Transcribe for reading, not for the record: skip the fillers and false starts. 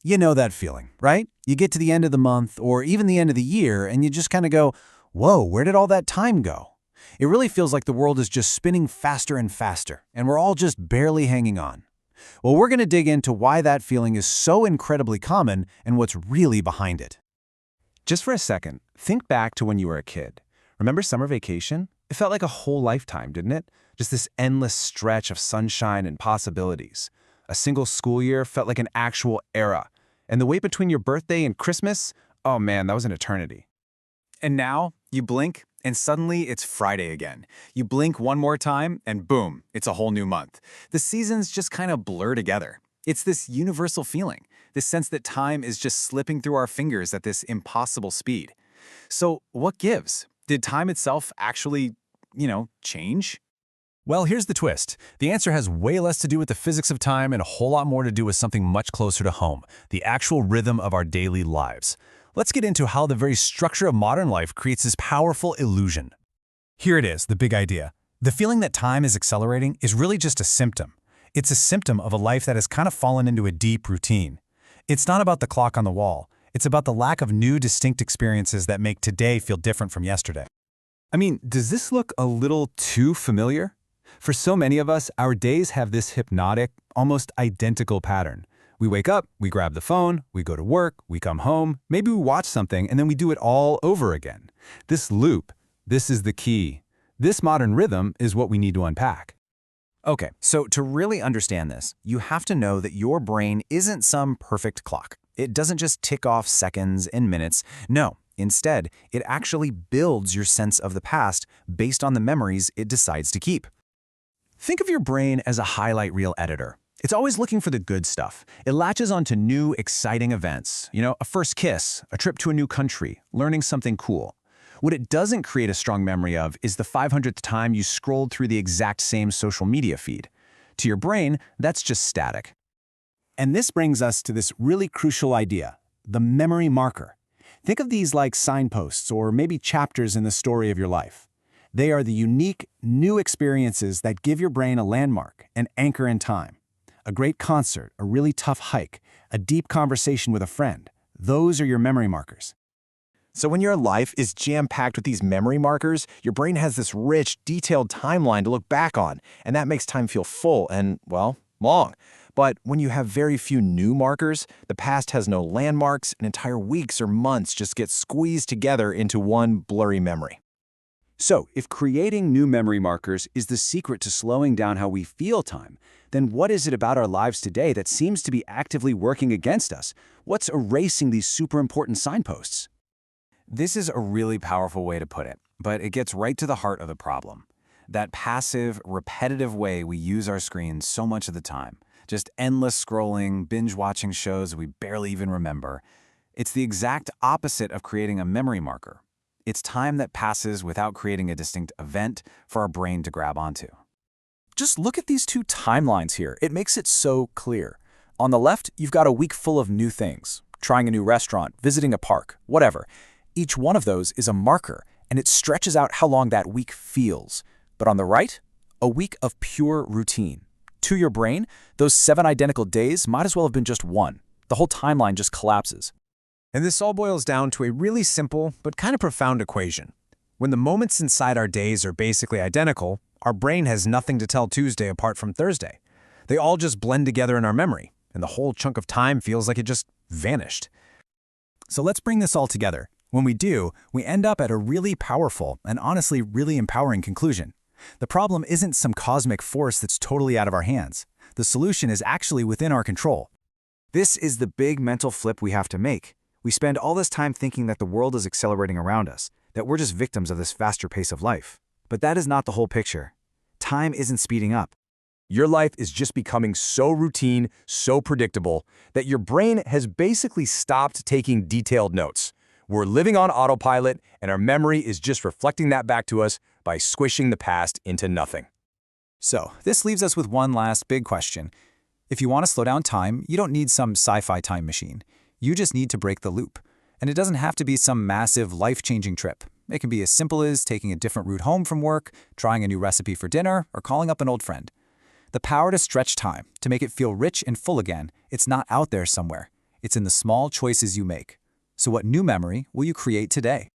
You know that feeling, right? You get to the end of the month or even the end of the year and you just kind of go, whoa, where did all that time go? It really feels like the world is just spinning faster and faster, and we're all just barely hanging on. Well, we're going to dig into why that feeling is so incredibly common and what's really behind it. Just for a second, think back to when you were a kid. Remember summer vacation? It felt like a whole lifetime, didn't it? Just this endless stretch of sunshine and possibilities. A single school year felt like an actual era. And the wait between your birthday and Christmas? Oh man, that was an eternity. And now, you blink, and suddenly it's Friday again. You blink one more time, and boom, it's a whole new month. The seasons just kind of blur together. It's this universal feeling, this sense that time is just slipping through our fingers at this impossible speed. So what gives? Did time itself actually, change? Well, here's the twist. The answer has way less to do with the physics of time and a whole lot more to do with something much closer to home, the actual rhythm of our daily lives. Let's get into how the very structure of modern life creates this powerful illusion. Here it is, the big idea. The feeling that time is accelerating is really just a symptom. It's a symptom of a life that has kind of fallen into a deep routine. It's not about the clock on the wall. It's about the lack of new, distinct experiences that make today feel different from yesterday. I mean, does this look a little too familiar? For so many of us, our days have this hypnotic, almost identical pattern. We wake up, we grab the phone, we go to work, we come home, maybe we watch something, and then we do it all over again. This loop, this is the key. This modern rhythm is what we need to unpack. Okay, so to really understand this, you have to know that your brain isn't some perfect clock. It doesn't just tick off seconds and minutes. No, instead, it actually builds your sense of the past based on the memories it decides to keep. Think of your brain as a highlight reel editor. It's always looking for the good stuff. It latches onto new, exciting events. A first kiss, a trip to a new country, learning something cool. What it doesn't create a strong memory of is the 500th time you scrolled through the exact same social media feed. To your brain, that's just static. And this brings us to this really crucial idea, the memory marker. Think of these like signposts or maybe chapters in the story of your life. They are the unique, new experiences that give your brain a landmark, an anchor in time. A great concert, a really tough hike, a deep conversation with a friend. Those are your memory markers. So when your life is jam-packed with these memory markers, your brain has this rich, detailed timeline to look back on, and that makes time feel full and, well, long. But when you have very few new markers, the past has no landmarks, and entire weeks or months just get squeezed together into one blurry memory. So, if creating new memory markers is the secret to slowing down how we feel time, then what is it about our lives today that seems to be actively working against us? What's erasing these super important signposts? This is a really powerful way to put it, but it gets right to the heart of the problem. That passive, repetitive way we use our screens so much of the time. Just endless scrolling, binge-watching shows we barely even remember. It's the exact opposite of creating a memory marker. It's time that passes without creating a distinct event for our brain to grab onto. Just look at these two timelines here. It makes it so clear. On the left, you've got a week full of new things. Trying a new restaurant, visiting a park, whatever. Each one of those is a marker, and it stretches out how long that week feels. But on the right, a week of pure routine. To your brain, those 7 identical days might as well have been just one. The whole timeline just collapses. And this all boils down to a really simple but kind of profound equation. When the moments inside our days are basically identical, our brain has nothing to tell Tuesday apart from Thursday. They all just blend together in our memory, and the whole chunk of time feels like it just vanished. So let's bring this all together. When we do, we end up at a really powerful and honestly really empowering conclusion. The problem isn't some cosmic force that's totally out of our hands. The solution is actually within our control. This is the big mental flip we have to make. We spend all this time thinking that the world is accelerating around us, that we're just victims of this faster pace of life. But that is not the whole picture. Time isn't speeding up. Your life is just becoming so routine, so predictable, that your brain has basically stopped taking detailed notes. We're living on autopilot, and our memory is just reflecting that back to us by squishing the past into nothing. So, this leaves us with one last big question. If you want to slow down time, you don't need some sci-fi time machine. You just need to break the loop. And it doesn't have to be some massive, life-changing trip. It can be as simple as taking a different route home from work, trying a new recipe for dinner, or calling up an old friend. The power to stretch time, to make it feel rich and full again, it's not out there somewhere. It's in the small choices you make. So what new memory will you create today?